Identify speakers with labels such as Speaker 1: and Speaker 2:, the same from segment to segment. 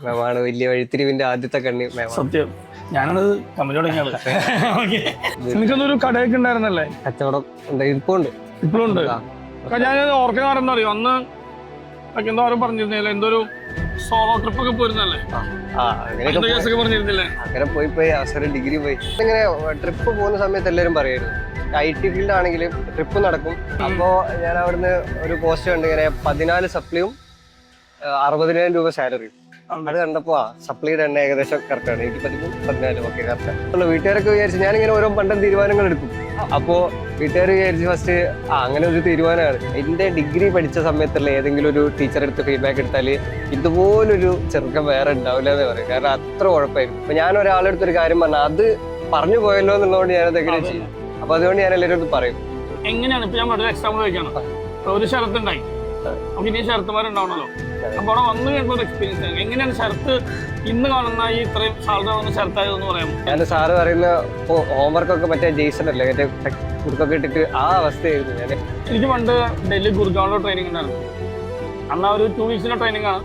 Speaker 1: മാമാണ് വലിയ വഴിത്തിരിവിന്റെ ആദ്യത്തെ കണ്ണി മാമാണ്.
Speaker 2: സത്യം, ഞാനത് കമ്പനി തുടങ്ങിയത്. എനിക്കൊന്നൊരു കടയൊക്കെ ഉണ്ടായിരുന്നല്ലേ?
Speaker 1: കച്ചവടം ഇപ്പോഴുണ്ട്,
Speaker 2: ഇപ്പോഴും ഉണ്ട്. ഞാൻ ഓർക്കുന്ന കാര്യം എന്താ അറിയോ, അന്ന് എന്തോ ആരും പറഞ്ഞിരുന്നില്ല, എന്തോരു സോളോ ട്രിപ്പ് ഒക്കെ പോയിരുന്നല്ലേ? കേസൊക്കെ പറഞ്ഞിരുന്നില്ലേ?
Speaker 1: അങ്ങനെ പോയി അവസരം ഡിഗ്രി പോയി. ഇങ്ങനെ ട്രിപ്പ് പോകുന്ന സമയത്ത് എല്ലാവരും പറയായിരുന്നു IT ഫീൽഡ് ആണെങ്കിലും ട്രിപ്പ് നടക്കും. അപ്പോ ഞാൻ അവിടുന്ന് ഒരു പോസ്റ്റ് കണ്ട് ഇങ്ങനെ 14 സപ്ലിയും 60,000 രൂപ സാലറിയും. അത് കണ്ടപ്പോ സപ്ലിയുടെ എണ്ണ ഏകദേശം കറക്റ്റാണ്. എനിക്ക് 13-14 ഓക്കെ കറക്റ്റാണ്. വീട്ടുകാരൊക്കെ വിചാരിച്ചു ഞാനിങ്ങനെ ഓരോ പണ്ടം തീരുമാനങ്ങൾ എടുക്കും. അപ്പോ വീട്ടുകാർ വിചാരിച്ച് ഫസ്റ്റ് അങ്ങനെ ഒരു തീരുമാനമാണ്. എന്റെ ഡിഗ്രി പഠിച്ച സമയത്തുള്ള ഏതെങ്കിലും ഒരു ടീച്ചർ എടുത്ത് ഫീഡ്ബാക്ക് എടുത്താൽ ഇതുപോലൊരു ചെറുക്കം വേറെ ഉണ്ടാവില്ല എന്ന് പറയും. കാരണം അത്ര കുഴപ്പമായിരുന്നു. അപ്പൊ ഞാൻ ഒരാളെടുത്തൊരു കാര്യം പറഞ്ഞാൽ അത് പറഞ്ഞു പോയല്ലോ എന്നുള്ളതുകൊണ്ട് ഞാനത് എങ്ങനെ ചെയ്യും. അപ്പൊ അതുകൊണ്ട് ഞാൻ എല്ലാവരും പറയും
Speaker 2: എങ്ങനെയാണ്. ഇപ്പൊ ഞാൻ വളരെ എക്സാമ്പിൾ വയ്ക്കാണ്. ഒരു ഷർത്ത് ഉണ്ടായി, നമുക്ക് ഇനി ഷർത്തുമാരുണ്ടാവണല്ലോ. അപ്പൊ അവിടെ വന്നു കഴിയുമ്പോൾ എക്സ്പീരിയൻസ് എങ്ങനെയാണ് ഷർത്ത് ഇന്ന് കാണുന്ന ഈ ഇത്രയും സാലറി വന്ന ഷർത്തായതെന്ന് പറയാമോ?
Speaker 1: ഞാൻ സാറ് പറയുന്ന ഹോംവർക്കൊക്കെ മറ്റേ ജെയ്സൺ അല്ലേ, മറ്റേ കുറുക്കൊക്കെ ഇട്ടിട്ട് ആ അവസ്ഥയായിരുന്നു. ഞാൻ
Speaker 2: എനിക്ക് പണ്ട് ഡൽഹി ഗുർഗാവിലെ ട്രെയിനിങ് ഉണ്ടായിരുന്നു. അന്ന് ഒരു 2 വീക്സിന്റെ ട്രെയിനിങ് ആണ്.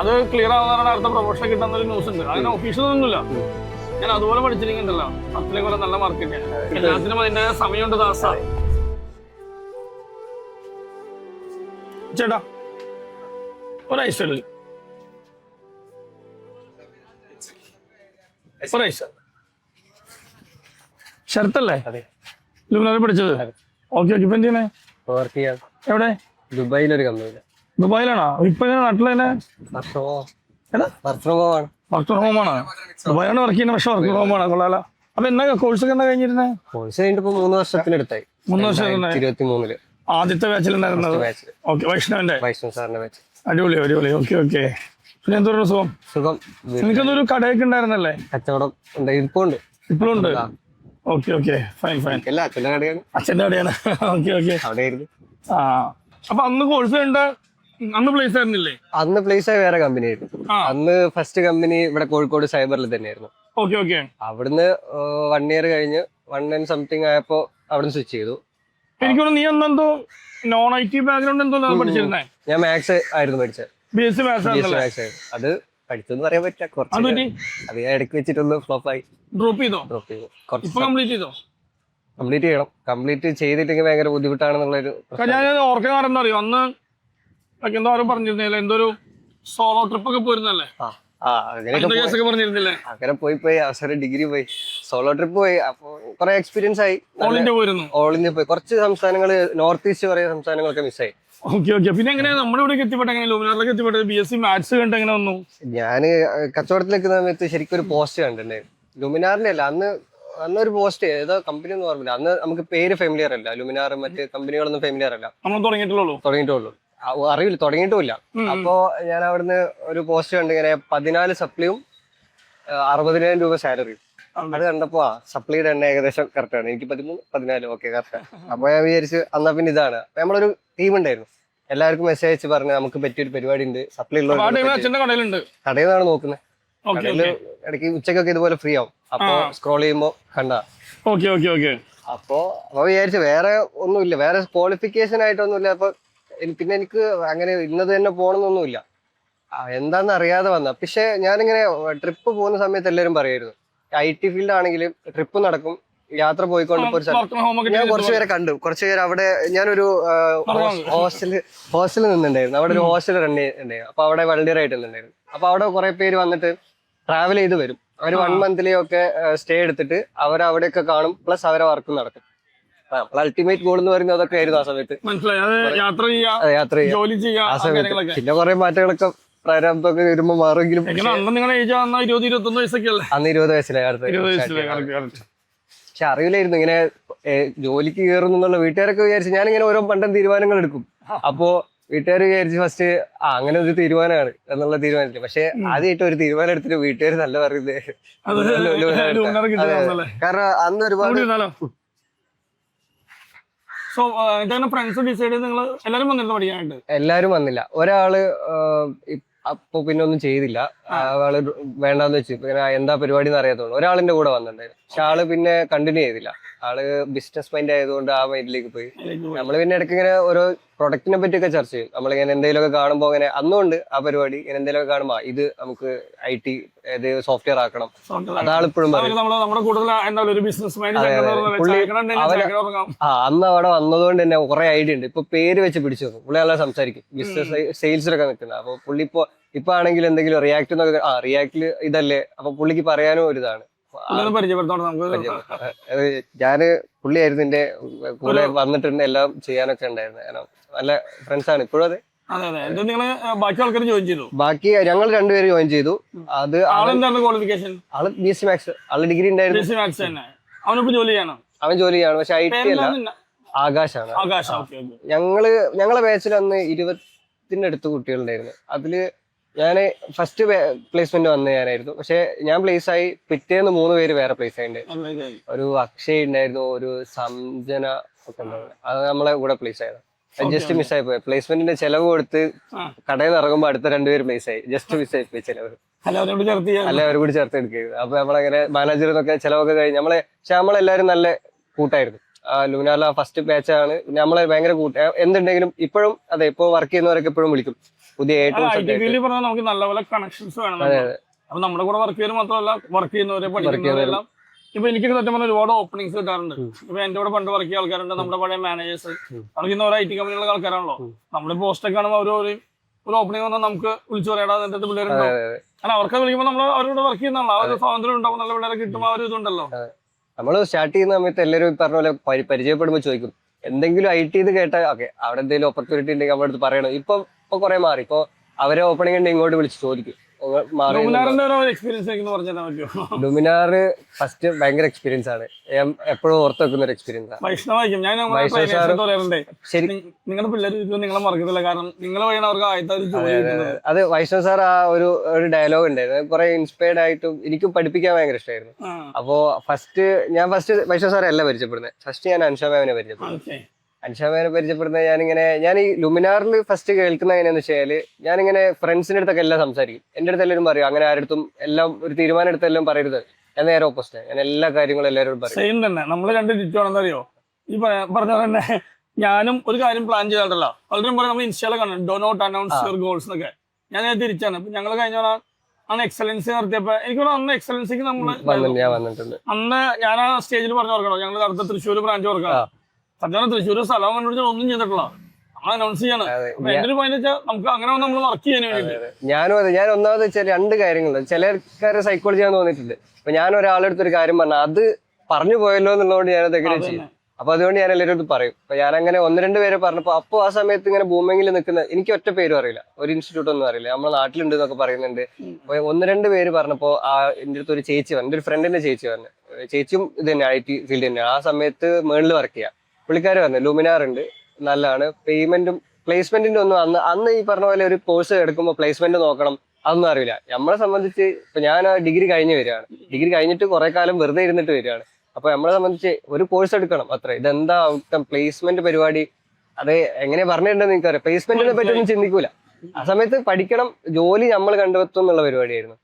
Speaker 2: അത് ക്ലിയർ ആവുന്നതാണ് അടുത്ത പ്രൊമോഷൻ കിട്ടുന്ന ഒരു ന്യൂസ് ഉണ്ട്. അതിന് ഒഫീഷ്യൽ ഒന്നുമില്ല. ഞാൻ അതുപോലെ പഠിച്ചിരിക്കുന്നുണ്ടല്ലോ, 10 പോലെ നല്ല മാർക്ക് കിട്ടിയാണ്. എല്ലാത്തിനും അതിന്റെ സമയമുണ്ട് ദാസ. ചേട്ടാ ഒരൈസ് ഷർത്തല്ലേ ലുമിനാറിൽ പഠിച്ചത്? ഓക്കെ. ഇപ്പൊ എന്ത് ചെയ്യണേ?
Speaker 1: വർക്ക് ചെയ്യാൻ
Speaker 2: എവിടെ?
Speaker 1: ദുബായിലൊരു കമ്പനി.
Speaker 2: ദുബായിലാണോ? ഇപ്പൊ നാട്ടിൽ തന്നെ
Speaker 1: വർക്ക് ഫ്രം ഹോം ആണ്.
Speaker 2: വർക്ക് ഫ്രം ഹോം ആണ്. ദുബായിലാണ് വർക്ക് ചെയ്യുന്നത്, പക്ഷെ വർക്ക് ഫ്രം ഹോം ആണ്. കൊള്ളാലോ. അപ്പൊ എന്നാ കോഴ്സ് ഒക്കെ എന്താ കഴിഞ്ഞിരുന്നേ?
Speaker 1: കോഴ്സ് കഴിഞ്ഞിട്ട് 3 വർഷത്തിനടുത്തായി.
Speaker 2: 3 വർഷം
Speaker 1: 2023
Speaker 2: ആദ്യത്തെ ബാച്ചിലുണ്ടായിരുന്നത്. ഓക്കെ, വൈഷ്ണവന്റെ
Speaker 1: സാറിന്റെ ബാച്ച്.
Speaker 2: അടിപൊളി അടിപൊളി. Okay okay. പിന്നെ എന്തോരം സുഖം?
Speaker 1: സുഖം.
Speaker 2: എനിക്കൊന്നൊരു കടയൊക്കെ ഉണ്ടായിരുന്നല്ലേ?
Speaker 1: കച്ചവടം ഇപ്പോഴുണ്ട്,
Speaker 2: ഇപ്പോഴും ഉണ്ട്. Okay okay, fine fine.
Speaker 1: അച്ഛൻ്റെ കടയാണ്.
Speaker 2: അച്ഛൻ്റെ കടയാണ്. Okay okay.
Speaker 1: അവിടെയായിരുന്നു.
Speaker 2: ആ, അപ്പൊ അന്ന് കോഴ്സ് വേണ്ട അന്ന് പ്ലേസ് ആയിരുന്നില്ലേ?
Speaker 1: അന്ന് പ്ലേസ് ആയി വേറെ കമ്പനി ആയിരുന്നു. അന്ന് ഫസ്റ്റ് കമ്പനി ഇവിടെ കോഴിക്കോട് സൈബറിൽ തന്നെയായിരുന്നു.
Speaker 2: Okay okay.
Speaker 1: അവിടുന്ന് 1 ഇയർ കഴിഞ്ഞ് 1 and something ആയപ്പോ അവിടുന്ന് സ്വിച്ച് ചെയ്തു.
Speaker 2: എനിക്കോട് നീ എന്തോ നോൺ IT ബാക്ക്ഗ്രൗണ്ട് എന്തോ പഠിച്ചിരുന്നേ?
Speaker 1: ഞാൻ മാത്സ് ആയിരുന്നു പഠിച്ചത്.
Speaker 2: BSc മാത്സ്
Speaker 1: ആയിരുന്നു. അത് പഠിച്ചെന്ന് പറയാൻ പറ്റില്ല, കുറച്ച് അത് ഞാൻ ഇടയ്ക്ക് വെച്ചിട്ടൊന്ന് ഫ്ലോപ്പ് ആയി.
Speaker 2: ഡ്രോപ്പ് ചെയ്തു.
Speaker 1: കംപ്ലീറ്റ് ചെയ്യണം. കംപ്ലീറ്റ് ചെയ്തിട്ടെങ്കിൽ ഭയങ്കര ബുദ്ധിമുട്ടാണെന്നുള്ളൊരു
Speaker 2: ഞാൻ ഓർക്കുന്ന കാര്യം എന്താ അറിയോ, അന്ന് എന്തോ ആരും പറഞ്ഞിരുന്നില്ല, എന്തോരു സോളോ ട്രിപ്പ് ഒക്കെ പോയിരുന്നല്ലേ? കേസൊക്കെ പറഞ്ഞിരുന്നില്ലേ?
Speaker 1: അങ്ങനെ പോയി അവസരം ഡിഗ്രി പോയി, സോളോ ട്രിപ്പ് പോയി. അപ്പൊ കുറെ എക്സ്പീരിയൻസ് ആയി.
Speaker 2: ഓൾ ഇന്ത്യ പോയിരുന്നു.
Speaker 1: ഓൾ ഇന്ത്യ പോയി. കുറച്ച് സംസ്ഥാനങ്ങള് നോർത്ത് ഈസ്റ്റ് കുറെ സംസ്ഥാനങ്ങളൊക്കെ മിസ്സായി.
Speaker 2: Okay okay. പിന്നെ എങ്ങനെയാ നമ്മുടെ ഇവിടെ എത്തിപ്പെട്ടെ? എങ്ങനെ ലൂമിനാറിലേക്ക് എത്തിപ്പെട്ടത്? BSc മാത്സ് കണ്ട് എങ്ങനെ വന്നു?
Speaker 1: ഞാന് കച്ചവടത്തിൽ നിൽക്കുന്ന സമയത്ത് ശരിക്കും ഒരു പോസ്റ്റ് കണ്ടിട്ടുണ്ടായിരുന്നു. ലൂമിനാറിന്റെ അല്ല, അന്നൊരു പോസ്റ്റ് ഏതോ കമ്പനി ഒന്നും ഓർമ്മില്ല. അന്ന് നമുക്ക് പേര് ഫെമിലിയർ അല്ല, ലൂമിനാർ മറ്റ് കമ്പനികളൊന്നും ഫെമിലിയർ അല്ല.
Speaker 2: നമ്മൾ തുടങ്ങിയിട്ടുള്ളൂ.
Speaker 1: അറിയില്ല, തുടങ്ങിയിട്ടുമില്ല. അപ്പോ ഞാൻ അവിടുന്ന് ഒരു പോസ്റ്റ് കണ്ട് ഇങ്ങനെ 14 സപ്ലിയും 60,000 രൂപ സാലറിയും. അത് കണ്ടപ്പോ സപ്ലിയുടെ എണ്ണ ഏകദേശം കറക്റ്റാണ്. എനിക്ക് 13-14 ഓക്കെ കറക്റ്റാണ്. അപ്പൊ ഞാൻ വിചാരിച്ചു എന്നാ പിന്നെ ഇതാണ്. നമ്മളൊരു ടീം ഉണ്ടായിരുന്നു, എല്ലാവർക്കും മെസ്സേജ് അയച്ച് പറഞ്ഞു നമുക്ക് പറ്റിയൊരു പരിപാടി ഉണ്ട്, സപ്ലി ഉള്ള കടയിൽ നിന്നാണ് നോക്കുന്നത്. കടയില് ഇടയ്ക്ക് ഉച്ചക്കൊക്കെ ഇതുപോലെ ഫ്രീ ആവും. അപ്പൊ സ്ക്രോൾ ചെയ്യുമ്പോ കണ്ട. അപ്പൊ വിചാരിച്ചു വേറെ ഒന്നുമില്ല, വേറെ ക്വാളിഫിക്കേഷൻ ആയിട്ടൊന്നുമില്ല. അപ്പൊ പിന്നെ എനിക്ക് അങ്ങനെ ഇന്നത് തന്നെ പോകണമെന്നൊന്നുമില്ല, എന്താന്ന് അറിയാതെ വന്ന. പക്ഷെ ഞാനിങ്ങനെ ട്രിപ്പ് പോകുന്ന സമയത്ത് എല്ലാവരും പറയായിരുന്നു IT ഫീൽഡ് ആണെങ്കിലും ട്രിപ്പ് നടക്കും, യാത്ര പോയിക്കൊണ്ട് ഞാൻ കുറച്ചുപേരെ കണ്ടു. കുറച്ചുപേര് അവിടെ ഞാനൊരു ഹോസ്റ്റലിൽ നിന്നുണ്ടായിരുന്നു. അവിടെ ഒരു ഹോസ്റ്റൽ റൺ ചെയ്യുന്നുണ്ടായിരുന്നു. അപ്പൊ അവിടെ വളണ്ടിയർ ആയിട്ട് നിന്നുണ്ടായിരുന്നു. അപ്പൊ അവിടെ കുറെ പേര് വന്നിട്ട് ട്രാവൽ ചെയ്ത് വരും. അവർ 1 മന്തിലൊക്കെ സ്റ്റേ എടുത്തിട്ട് അവരവിടെയൊക്കെ കാണും, പ്ലസ് അവരെ വർക്കും നടക്കും. അൾട്ടിമേറ്റ് ഗോൾ എന്ന് പറയുന്നത് അതൊക്കെ ആയിരുന്നു ആ സമയത്ത്. യാത്ര ചെയ്യാം. ആ സമയത്ത് പിന്നെ കുറെ മാറ്റങ്ങളൊക്കെ പ്രാരംഭമൊക്കെ വരുമ്പോ മാറുമെങ്കിലും
Speaker 2: അന്ന്
Speaker 1: 20 വയസ്സിലായി. പക്ഷെ അറിയില്ലായിരുന്നു ഇങ്ങനെ ജോലിക്ക് കയറുന്നു എന്നുള്ള. വീട്ടുകാരൊക്കെ വിചാരിച്ചു ഞാനിങ്ങനെ ഓരോ പണ്ടം തീരുമാനങ്ങൾ എടുക്കും. അപ്പോ വീട്ടുകാർ വിചാരിച്ചു ഫസ്റ്റ് അങ്ങനെ ഒരു തീരുമാനമാണ് എന്നുള്ള തീരുമാനത്തില്. പക്ഷെ ആദ്യമായിട്ട് ഒരു തീരുമാനം എടുത്തിട്ട് വീട്ടുകാർ നല്ല പറയുന്നത്. കാരണം അന്ന് ഒരുപാട് എല്ലാരും വന്നില്ല. ഒരാള് അപ്പൊ പിന്നെ ഒന്നും ചെയ്തില്ല. ആള് വേണ്ടാന്ന് വെച്ച് ഇങ്ങനെ എന്താ പരിപാടി എന്ന് അറിയാത്തോളൂ. ഒരാളിന്റെ കൂടെ വന്നിട്ടുണ്ടായിരുന്നു. പക്ഷെ ആള് പിന്നെ കണ്ടിന്യൂ ചെയ്തില്ല. ആള് ബിസിനസ് മൈൻഡ് ആയതുകൊണ്ട് ആ മൈൻഡിലേക്ക് പോയി. നമ്മള് പിന്നെ ഇടയ്ക്ക് ഇങ്ങനെ ഓരോ പ്രൊഡക്റ്റിനെ പറ്റിയൊക്കെ ചർച്ച ചെയ്യും. നമ്മളിങ്ങനെ എന്തെങ്കിലുമൊക്കെ കാണുമ്പോൾ ഇങ്ങനെ അന്നുകൊണ്ട് ആ പരിപാടി ഇങ്ങനെ എന്തെങ്കിലുമൊക്കെ കാണുമ്പോൾ ഇത് നമുക്ക് IT സോഫ്റ്റ്വെയർ ആക്കണം, അതാളിപ്പോഴും പറയും. അന്ന് അവിടെ വന്നതുകൊണ്ട് തന്നെ കുറെ ഐഡിയ ഉണ്ട്. ഇപ്പൊ പേര് വെച്ച് പിടിച്ചു നോക്കും. പുള്ളി നല്ല സംസാരിക്കും, ബിസിനസ് സെയിൽസിലൊക്കെ നിൽക്കുന്നത്. അപ്പൊ പുള്ളി ഇപ്പൊ ആണെങ്കിൽ എന്തെങ്കിലും റിയാക്ട് എന്നൊക്കെ റിയാക്ടില് ഇതല്ലേ, അപ്പൊ പുള്ളിക്ക് പറയാനും ഒരു ഇതാണ്. ഞാന് പുള്ളിയായിരുന്നു എന്റെ കൂടെ വന്നിട്ടുണ്ട്, എല്ലാം ചെയ്യാനൊക്കെ ഉണ്ടായിരുന്നു. നല്ല ഫ്രണ്ട്സ് ആണ് ഇപ്പോഴും. അതെ, ബാക്കി ഞങ്ങൾ രണ്ടുപേരും ജോയിൻ ചെയ്തു. അത് ആള് BSc മാത്സ്, ആള് ഡിഗ്രി ഉണ്ടായിരുന്നു. അവൻ ജോലി ചെയ്യാണ്, പക്ഷെ IT അല്ല, ആകാശാണ്. ഞങ്ങളെ ബാച്ചിൽ അന്ന് 20 അടുത്ത് കുട്ടികളുണ്ടായിരുന്നു. അതില് ഞാന് ഫസ്റ്റ് പ്ലേസ്മെന്റ് വന്ന ഞാനായിരുന്നു. പക്ഷെ ഞാൻ പ്ലേസ് ആയി പിറ്റേന്ന് 3 പേര് വേറെ പ്ലേസ് ആയിട്ടുണ്ട്. ഒരു അക്ഷയ് ഉണ്ടായിരുന്നു, ഒരു സംജന ഒക്കെ ഉണ്ടായിരുന്നു. അത് നമ്മളെ കൂടെ പ്ലേസ് ആയത്. ജസ്റ്റ് മിസ്സായി പോയി. പ്ലേസ്മെന്റിന്റെ ചെലവ് കൊടുത്ത് കടയിൽ നിന്ന് ഇറങ്ങുമ്പോൾ അടുത്ത 2 പേര് പ്ലേസ് ആയി. ജസ്റ്റ് മിസ്സായി പോയി ചെലവ്. അല്ലെ അവരും കൂടി ചേർത്ത് എടുക്കരുത്. അപ്പൊ നമ്മളങ്ങനെ മാനേജറിനൊക്കെ ചെലവൊക്കെ കഴിഞ്ഞ് പക്ഷെ നമ്മളെല്ലാരും നല്ല കൂട്ടായിരുന്നു. ലൂനാല ഫസ്റ്റ് ബാച്ചാണ്. നമ്മളെ ഭയങ്കര എന്തുണ്ടെങ്കിലും ഇപ്പോഴും അതെ, ഇപ്പൊ വർക്ക് ചെയ്യുന്നവരൊക്കെ എപ്പോഴും വിളിക്കും. പുതിയ
Speaker 2: നമുക്ക് നല്ലപോലെ കണക്ഷൻസ് വേണം. അപ്പൊ നമ്മുടെ കൂടെ വർക്ക് ചെയ്യുന്നത് മാത്രമല്ല, വർക്ക് ചെയ്യുന്നവരെ പഠിക്കുന്നവരെല്ലാം ഇപ്പൊ എനിക്ക് സത്യം പറഞ്ഞാൽ ഒരുപാട് ഓപ്പണിങ്സ് കിട്ടാറുണ്ട്. ഇപ്പൊ എന്റെ കൂടെ പണ്ട് വർക്ക് ചെയ്യുന്ന ആൾക്കാരുണ്ട്, നമ്മുടെ പഴയ മാനേജേഴ്സ്, വർക്ക് ചെയ്യുന്ന ഓരോ IT കമ്പനികളുടെ ആൾക്കാരാണല്ലോ. നമ്മുടെ പോസ്റ്റൊക്കെ കാണുമ്പോൾ ഒരു ഓപ്പണിംഗ് വന്നാൽ നമുക്ക് വിളിച്ചു പറയാടാ എന്നിട്ട് പിള്ളേരുണ്ടാവും. കാരണം അവർക്ക് വിളിക്കുമ്പോൾ നമ്മൾ അവരോട് വർക്ക് ചെയ്യുന്നതാണല്ലോ, ആ ഒരു സ്വാതന്ത്ര്യം ഉണ്ടാവും. നല്ല പിള്ളേരെ കിട്ടുമ്പോൾ ആ ഒരു ഇതുണ്ടല്ലോ.
Speaker 1: നമ്മള് സ്റ്റാർട്ട് ചെയ്യുന്ന സമയത്ത് എല്ലാവരും പറഞ്ഞ പോലെ പരിചയപ്പെടുമ്പോൾ ചോദിക്കും എന്തെങ്കിലും IT ഇത് കേട്ടാൽ ഓക്കെ, അവിടെ എന്തെങ്കിലും ഓപ്പർച്യൂണിറ്റി ഉണ്ടെങ്കിൽ നമ്മുടെ അടുത്ത് പറയണം. ഇപ്പൊ കുറെ മാറി. ഇപ്പൊ അവരെ ഓപ്പണിംഗ് ഉണ്ടെങ്കിൽ ഇങ്ങോട്ട് വിളിച്ച് ചോദിക്കും. ലുമിനാർ ഫസ്റ്റ് ഭയങ്കര എക്സ്പീരിയൻസ് ആണ്. ഞാൻ എപ്പോഴും ഓർത്ത് വെക്കുന്ന ഒരു എക്സ്പീരിയൻസ് ആണ്. അത് വൈഷ്ണവ് സാർ ആ ഒരു ഡയലോഗ് ഉണ്ടായിരുന്നു, കുറെ ഇൻസ്പയർഡ് ആയിട്ടും എനിക്കും പഠിപ്പിക്കാൻ ഭയങ്കര ഇഷ്ടമായിരുന്നു. അപ്പോ ഞാൻ വൈഷ്ണവ് സാറെ അല്ല പരിചയപ്പെടുന്നത്. ഫസ്റ്റ് ഞാൻ അൻഷ മാമിനെ പരിചയപ്പെടുന്നത്. അൻഷാമേനെ പരിചയപ്പെടുന്നത് ഞാൻ ഈ ലുമിനാറിൽ ഫസ്റ്റ് കേൾക്കുന്ന എങ്ങനെയാന്ന് വെച്ചാല്, ഞാനിങ്ങനെ ഫ്രണ്ട്സിന്റെ അടുത്തൊക്കെ എല്ലാം സംസാരിക്കും. എന്റെ അടുത്ത് എല്ലാവരും പറയും അങ്ങനെ ആരുടെ എല്ലാം ഒരു തീരുമാനം എടുത്തെല്ലാം പറയരുത്. ഞാൻ നേരെ ഓപ്പോസിറ്റ്, ഞാൻ എല്ലാ കാര്യങ്ങളും എല്ലാവരും പറയും.
Speaker 2: സെയിം തന്നെ, നമ്മള് രണ്ട് ചുറ്റുവാണെന്നറിയോ. ഈ പറഞ്ഞ തന്നെ ഞാനും ഒരു കാര്യം പ്ലാൻ ചെയ്തിട്ടല്ല, പലരും പറയും നമ്മൾ ഇൻസ്റ്റാളെ കാണും do not announce your goals എന്നൊക്കെ. ഞാൻ തിരിച്ചാണ്. ഇപ്പൊ ഞങ്ങൾ കഴിഞ്ഞ അന്ന് എക്സലൻസി നടത്തിയപ്പോ എനിക്ക് അന്ന് എക്സലൻസിക്ക് നമ്മള് അന്ന് ഞാൻ ആ സ്റ്റേജിൽ പറഞ്ഞു ഓർക്കണോ, ഞങ്ങൾ അടുത്ത തൃശ്ശൂർ ബ്രാഞ്ച് ഓർക്കണം. സത്യം തൃശ്ശൂർ സ്ഥലം കണ്ടുപിടിച്ചാൽ ഒന്നും ചെയ്തിട്ടില്ല, നമ്മൾ അനൗൺസ് ചെയ്യാണ്. എന്തൊരു പോയിന്റ് വെച്ചാൽ നമുക്ക് അങ്ങനെ നമ്മൾ വർക്ക് ചെയ്യാൻ വേണ്ടി.
Speaker 1: ഞാനും അതെ, ഞാൻ ഒന്നാമത് വെച്ചാൽ 2 കാര്യങ്ങളുണ്ട്. ചിലക്കാരെ സൈക്കോളജി ചെയ്യാൻ തോന്നിയിട്ടുണ്ട്. ഇപ്പൊ ഞാൻ ഒരാളെടുത്ത് ഒരു കാര്യം പറഞ്ഞാൽ അത് പറഞ്ഞു പോയല്ലോ എന്നുള്ളതുകൊണ്ട് ഞാനത് എങ്ങനെ ചെയ്യും. അപ്പൊ അതുകൊണ്ട് ഞാൻ എല്ലാവരും അടുത്ത് പറയും. അപ്പൊ ഞാൻ അങ്ങനെ 1-2 പേരെ പറഞ്ഞപ്പോ അപ്പൊ ആ സമയത്ത് ഇങ്ങനെ ബൂമിങ്ങിൽ നിൽക്കുന്ന എനിക്ക് ഒറ്റ പേരും അറിയില്ല, ഒരു ഇൻസ്റ്റിറ്റ്യൂട്ട് ഒന്നും അറിയില്ല, നമ്മുടെ നാട്ടിലുണ്ട് എന്നൊക്കെ പറയുന്നുണ്ട്. അപ്പൊ 1-2 പേര് പറഞ്ഞപ്പോ എന്റെ അടുത്ത് ഒരു ചേച്ചി പറഞ്ഞു, ഒരു ഫ്രണ്ടിന്റെ ചേച്ചി പറഞ്ഞു. ചേച്ചിയും ഇത് തന്നെ IT ഫീൽഡ് തന്നെയാണ്. ആ സമയത്ത് മേളിൽ വർക്ക് ചെയ്യാം. പുള്ളിക്കാര് പറഞ്ഞു ലുമിനാർ ഉണ്ട്, നല്ലതാണ്, പേയ്മെന്റും പ്ലേസ്മെന്റിന്റെ ഒന്നും അന്ന് ഈ പറഞ്ഞ പോലെ ഒരു കോഴ്സ് എടുക്കുമ്പോൾ പ്ലേസ്മെന്റ് നോക്കണം അതൊന്നും അറിയില്ല. നമ്മളെ സംബന്ധിച്ച് ഇപ്പൊ ഞാൻ ഡിഗ്രി കഴിഞ്ഞ് വരികയാണ്. ഡിഗ്രി കഴിഞ്ഞിട്ട് കുറെ കാലം വെറുതെ ഇരുന്നിട്ട് വരികയാണ്. അപ്പൊ നമ്മളെ സംബന്ധിച്ച് ഒരു കോഴ്സ് എടുക്കണം, അത്ര. ഇതെന്താ ഔട്ട്കം പ്ലേസ്മെന്റ് പരിപാടി, അത് എങ്ങനെ പറഞ്ഞിട്ടുണ്ടെന്ന് എനിക്കറിയാം. പ്ലേസ്മെന്റിനെ പറ്റി ഒന്നും ചിന്തിക്കൂല. ആ സമയത്ത് പഠിക്കണം, ജോലി നമ്മൾ കണ്ടെത്തും എന്നുള്ള പരിപാടിയായിരുന്നു.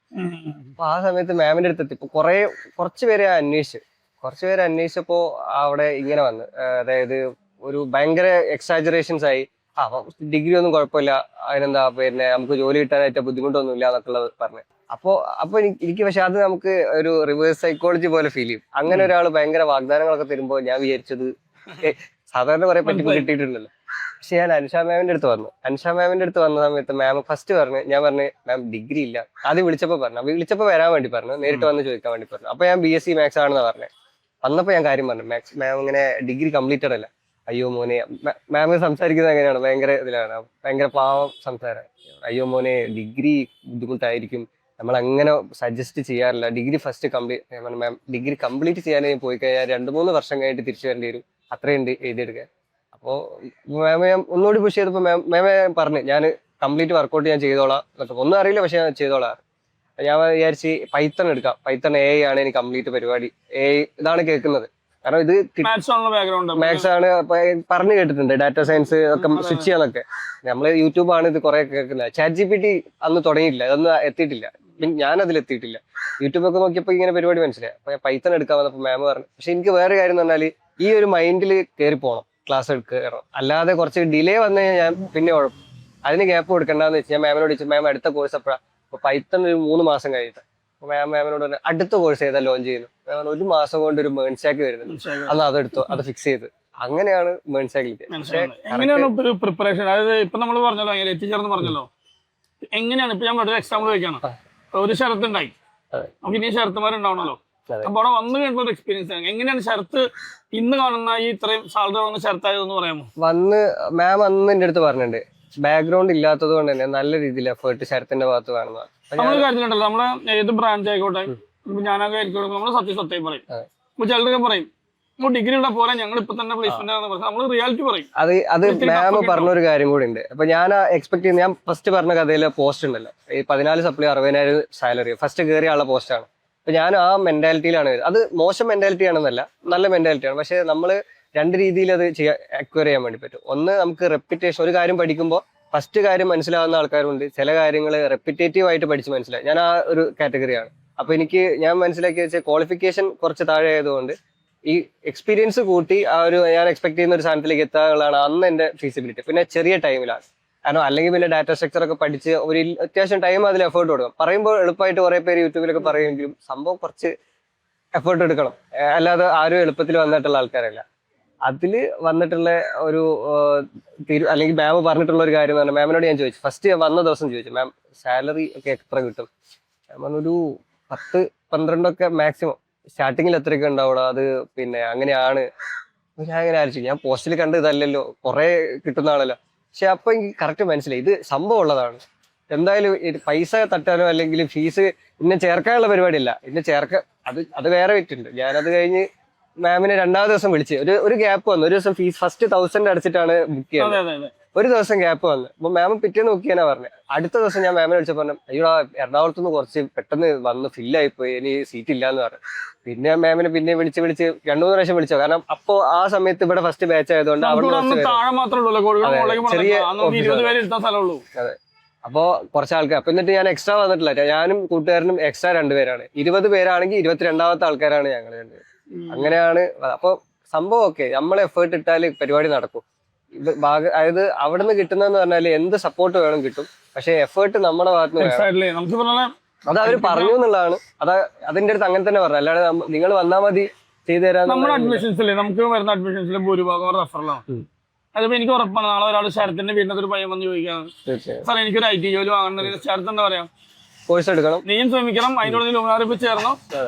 Speaker 1: അപ്പൊ ആ സമയത്ത് മാമിന്റെ അടുത്തെത്തി. ഇപ്പൊ കുറച്ച് പേരെ അന്വേഷിച്ചപ്പോ അവിടെ ഇങ്ങനെ വന്ന്, അതായത് ഒരു ഭയങ്കര എക്സാജറേഷൻസ് ആയി. ഡിഗ്രി ഒന്നും കുഴപ്പമില്ല, അതിനെന്താ പിന്നെ നമുക്ക് ജോലി കിട്ടാനായിട്ട് ബുദ്ധിമുട്ടൊന്നും ഇല്ല എന്നൊക്കെയുള്ളത് പറഞ്ഞു. അപ്പൊ എനിക്ക് പക്ഷെ അത് നമുക്ക് ഒരു റിവേഴ്സ് സൈക്കോളജി പോലെ ഫീൽ ചെയ്യും. അങ്ങനെ ഒരാൾ ഭയങ്കര വാഗ്ദാനങ്ങളൊക്കെ തരുമ്പോൾ ഞാൻ വിചാരിച്ചത് സാധാരണ കുറെ പറ്റിപ്പ് കിട്ടിയിട്ടുണ്ടല്ലോ. പക്ഷെ ഞാൻ അൻഷാ മാമിന്റെ അടുത്ത് വന്ന സമയത്ത് മാം ഫസ്റ്റ് ഞാൻ പറഞ്ഞു മാം ഡിഗ്രി ഇല്ല. ആദ്യം വിളിച്ചപ്പോ വരാൻ വേണ്ടി പറഞ്ഞു, നേരിട്ട് വന്ന് ചോദിക്കാൻ വേണ്ടി പറഞ്ഞു. അപ്പൊ ഞാൻ BSc മാത്സ് ആണെന്ന് പറഞ്ഞത്. വന്നപ്പോ ഞാൻ കാര്യം പറഞ്ഞു, മാം ഇങ്ങനെ ഡിഗ്രി കംപ്ലീറ്റഡ് അല്ല. അയ്യോ മോനെ, മാം സംസാരിക്കുന്നത് എങ്ങനെയാണ്, ഭയങ്കര ഇതിലാണ്, ഭയങ്കര പാവം സംസാരം. അയ്യോ മോനെ ഡിഗ്രി ബുദ്ധിമുട്ടായിരിക്കും, നമ്മൾ അങ്ങനെ സജസ്റ്റ് ചെയ്യാറില്ല, ഡിഗ്രി ഫസ്റ്റ് കംപ്ലീറ്റ്. മാം ഡിഗ്രി കംപ്ലീറ്റ് ചെയ്യാനേ പോയി കഴിഞ്ഞാൽ 2-3 വർഷം കഴിഞ്ഞിട്ട് തിരിച്ചു വരേണ്ടി വരും, അത്രയുണ്ട് എഴുതിയെടുക്കാൻ. അപ്പോ മാം ഞാൻ ഒന്നുകൂടി പുഷ് ചെയ്തപ്പോ മാമെ പറഞ്ഞു ഞാൻ കംപ്ലീറ്റ് വർക്കൗട്ട് ഞാൻ ചെയ്തോളാം എന്നൊക്കെ. ഒന്നും അറിയില്ല, പക്ഷെ ഞാൻ ചെയ്തോളാം. ഞാൻ വിചാരിച്ച് പൈത്തൺ എടുക്കാം. പൈത്തൺ AI ആണ് എനിക്ക് കംപ്ലീറ്റ് പരിപാടി. AI ഇതാണ് കേൾക്കുന്നത്, കാരണം ഇത് മാത്സ് ആണ് പറഞ്ഞു കേട്ടിട്ടുണ്ട്. ഡാറ്റ സയൻസ് ഒക്കെ സ്വിച്ച് ചെയ്യാന്നൊക്കെ. നമ്മള് യൂട്യൂബാണ് ഇത് കുറെ കേൾക്കുന്നത്. ChatGPT അന്ന് തുടങ്ങിയിട്ടില്ല, അതൊന്നും എത്തിയിട്ടില്ല. ഞാൻ അതിലെത്തിയിട്ടില്ല. യൂട്യൂബൊക്കെ നോക്കിയപ്പോൾ ഇങ്ങനെ പരിപാടി മനസ്സിലായി. അപ്പൊ പൈത്തൺ എടുക്കാൻ വന്നപ്പോൾ മാം പറഞ്ഞു. പക്ഷെ എനിക്ക് വേറെ കാര്യം എന്ന് പറഞ്ഞാൽ ഈ ഒരു മൈൻഡിൽ കയറി പോകണം, ക്ലാസ് കയറണം. അല്ലാതെ കുറച്ച് ഡിലേ വന്നു കഴിഞ്ഞാൽ ഞാൻ പിന്നെ കുഴപ്പം. അതിന് ഗ്യാപ്പ് കൊടുക്കണ്ടെന്ന് വെച്ച് ഞാൻ മാമിനോട് ചോദിച്ചു, മാം അടുത്ത കോഴ്സ് എപ്പോഴാണ്? അപ്പൊ പൈത്തൺ ഒരു 3 മാസം കഴിഞ്ഞിട്ട്. അപ്പൊ മാമിനോട് പറഞ്ഞു അടുത്ത കോഴ്സ് ഏതാ ലോഞ്ച് ചെയ്യുന്നു? മാം 1 മാസം കൊണ്ട് ഒരു മേൺസാക്ക് വരുന്നുണ്ട്, അന്ന് അതെടുത്തോ, അത് ഫിക്സ് ചെയ്ത്. അങ്ങനെയാണ് മേൺസാക്കിൽ.
Speaker 2: എങ്ങനെയാണ് ഒരു പ്രിപ്പറേഷൻ? അതായത് ഇപ്പൊ നമ്മൾ പറഞ്ഞല്ലോ എത്തിച്ചേർന്ന് പറഞ്ഞല്ലോ, എങ്ങനെയാണ്? ഇപ്പൊ ഞാൻ ഒരു എക്സാമ്പിൾ വെക്കാണ്. ഒരു ശരത്ത് ഉണ്ടായി, നമുക്ക് ഇനി ശരത്തുമാരുണ്ടാവണല്ലോ. അപ്പൊ അവിടെ വന്നു കഴിഞ്ഞ ഒരു എക്സ്പീരിയൻസ് എങ്ങനെയാണ് ശരത്ത് ഇന്ന് കാണുന്ന ഈ ഇത്രയും സാലറി വന്ന ശരത്തായതെന്ന് പറയാമോ?
Speaker 1: മാം അന്ന് എന്റെ അടുത്ത് പറഞ്ഞിട്ടുണ്ട്, ബാക്ക്ഗ്രൗണ്ട് ഇല്ലാത്തത് കൊണ്ട് തന്നെ നല്ല രീതിയിൽ എഫേർട്ട് ശരത്തിന്റെ ഭാഗത്ത് കാണുന്നത്.
Speaker 2: നമ്മള് കാര്യത്തിലുണ്ടല്ലോ, നമ്മളെ ഏത് ബ്രാഞ്ച് ആയിക്കോട്ടെ, ഞാനൊക്കെ ആയിരിക്കും നമ്മള് സത്യം പറയും. ഇപ്പൊ ചിലരൊക്കെ പറയും ഡിഗ്രി ഉള്ള പോലെ ഞങ്ങൾ ഇപ്പൊ തന്നെ പ്ലേസ്മെന്റ് നമ്മള് റിയാലിറ്റി പറയും. അത്
Speaker 1: മാം പറഞ്ഞൊരു കാര്യം കൂടി ഉണ്ട്. അപ്പൊ ഞാൻ എക്സ്പെക്ട് ചെയ്യുന്ന, ഞാൻ ഫസ്റ്റ് പറഞ്ഞ കഥയിലെ പോസ്റ്റ് ഉണ്ടല്ലോ, ഈ 14 സപ്ലൈ 60,000 സാലറി ഫസ്റ്റ് കയറിയ ആളുടെ പോസ്റ്റാണ്. അപ്പൊ ഞാൻ ആ മെന്റാലിറ്റിയിലാണ്. അത് മോശം മെന്റാലിറ്റി ആണെന്നല്ല, നല്ല മെന്റാലിറ്റിയാണ്. പക്ഷെ നമ്മൾ 2 രീതിയിൽ അത് അക്വയർ ചെയ്യാൻ വേണ്ടി പറ്റും. ഒന്ന്, നമുക്ക് റെപ്പിറ്റേഷൻ, ഒരു കാര്യം പഠിക്കുമ്പോൾ ഫസ്റ്റ് കാര്യം മനസ്സിലാവുന്ന ആൾക്കാരുണ്ട്, ചില കാര്യങ്ങൾ റെപ്പിറ്റേറ്റീവ് ആയിട്ട് പഠിച്ച് മനസ്സിലാവും. ഞാൻ ആ ഒരു കാറ്റഗറിയാണ്. അപ്പൊ ഞാൻ മനസ്സിലാക്കിയ വെച്ചാൽ ക്വാളിഫിക്കേഷൻ കുറച്ച് താഴെ ആയതുകൊണ്ട് ഈ എക്സ്പീരിയൻസ് കൂട്ടി ആ ഒരു ഞാൻ എക്സ്പെക്ട് ചെയ്യുന്ന ഒരു സാധനത്തിലേക്ക് എത്താനുള്ളതാണ് അന്ന് എന്റെ ഫീസിബിലിറ്റി. പിന്നെ ചെറിയ ടൈമിലാണ്, കാരണം അല്ലെങ്കിൽ പിന്നെ ഡാറ്റ സ്ട്രക്ചർ ഒക്കെ പഠിച്ച് ഒരു അത്യാവശ്യം ടൈം അതിൽ എഫേർട്ട് കൊടുക്കണം. പറയുമ്പോൾ എളുപ്പമായിട്ട് കുറെ പേര് യൂട്യൂബിലൊക്കെ പറയുമെങ്കിലും സംഭവം കുറച്ച് എഫേർട്ട് എടുക്കണം. അല്ലാതെ ആരും എളുപ്പത്തിൽ വന്നിട്ടുള്ള ആൾക്കാരല്ല. അതില് വന്നിട്ടുള്ള ഒരു അല്ലെങ്കിൽ മാം പറഞ്ഞിട്ടുള്ള ഒരു കാര്യം എന്ന് പറഞ്ഞാൽ, മാമിനോട് ഞാൻ ചോദിച്ചു, ഫസ്റ്റ് വന്ന ദിവസം ചോദിച്ചു, മാം സാലറി ഒക്കെ എത്ര കിട്ടും? മാം പറഞ്ഞൊരു 10-12 ഒക്കെ മാക്സിമം, സ്റ്റാർട്ടിങ്ങിൽ എത്രയൊക്കെ ഉണ്ടാവുള്ളൂ. അത് പിന്നെ അങ്ങനെയാണ്. ഞാൻ അങ്ങനെ ആലോചിച്ചു, ഞാൻ പോസ്റ്റിൽ കണ്ട് ഇതല്ലല്ലോ, കുറെ കിട്ടുന്ന ആളല്ലോ. പക്ഷെ അപ്പൊ എനിക്ക് കറക്റ്റ് മനസ്സിലായി ഇത് സംഭവം ഉള്ളതാണ്. എന്തായാലും പൈസ തട്ടാനോ അല്ലെങ്കിൽ ഫീസ് ഇന്നെ ചേർക്കാനുള്ള പരിപാടിയല്ല. ഇന്നെ അത് വേറെ വിറ്റുണ്ട്. ഞാനത് കഴിഞ്ഞ് മാമിനെ 2ാമത്തെ ദിവസം വിളിച്ച് ഒരു ഗ്യാപ്പ് വന്നു. ഒരു ദിവസം ഫീസ് ഫസ്റ്റ് 1000 അടച്ചിട്ടാണ് ബുക്ക് ചെയ്യുന്നത്. ഒരു ദിവസം ഗ്യാപ്പ് വന്നു. അപ്പൊ മാം പിറ്റേന്ന് ബുക്ക് ചെയ്യാനാ പറഞ്ഞത്. അടുത്ത ദിവസം ഞാൻ മാമിനെ വിളിച്ചപ്പോൾ പറഞ്ഞു, അയ്യോ എറണാകുളത്ത് നിന്ന് കുറച്ച് പെട്ടെന്ന് വന്ന് ഫില്ലായി പോയി, ഇനി സീറ്റ് ഇല്ലാന്ന് പറഞ്ഞു. പിന്നെ മാമിനെ പിന്നെ വിളിച്ച് 2-3 പ്രാവശ്യം വിളിച്ചോ. കാരണം അപ്പോ ആ സമയത്ത് ഇവിടെ ഫസ്റ്റ് ബാച്ച് ആയതുകൊണ്ട് അതെ. അപ്പോ കുറച്ച് ആൾക്കാർ. അപ്പൊ എന്നിട്ട് ഞാൻ എക്സ്ട്രാ വന്നിട്ടില്ല. ഞാനും കൂട്ടുകാരനും എക്സ്ട്രാ 2 പേരാണ്. 20 പേരാണെങ്കിൽ 22ാമത്തെ ആൾക്കാരാണ് ഞങ്ങൾ 2 പേര്. അങ്ങനെയാണ്. അപ്പൊ സംഭവം ഒക്കെ നമ്മൾ എഫേർട്ട് ഇട്ടാല് പരിപാടി നടക്കും. അതായത് അവിടെ നിന്ന് കിട്ടുന്നതെന്ന് പറഞ്ഞാല് എന്ത് സപ്പോർട്ട് വേണം കിട്ടും. പക്ഷെ എഫേർട്ട് നമ്മുടെ ഭാഗത്ത് നിന്ന് അത് അവര് പറഞ്ഞു എന്നുള്ളതാണ്. അതിന്റെ അടുത്ത് അങ്ങനെ തന്നെ പറഞ്ഞു. അല്ലാതെ നിങ്ങൾ വന്നാൽ മതി ചെയ്തു തരാൻ.
Speaker 2: നമ്മുടെ അഡ്മിഷൻസിലെ നമുക്ക് വരുന്ന അഡ്മിഷൻസിലെ ഭൂരിഭാഗം റെഫറലാണ്. അതിപ്പോ എനിക്ക് ഉറപ്പാണ്, നാളെ ഒരാൾ ശരത്തിന്റെ വീട്ടിൽ ഒരു പയ്യൻ വന്ന് ചോദിക്കാം, സാർ എനിക്കൊരു IT ജോലി വാങ്ങുന്നത്, ശരത്ത് എന്താ പറയാ, കോഴ്സ് എടുക്കണം, നീയും ശ്രമിക്കണം, അതിനോട് ചേർന്നോ.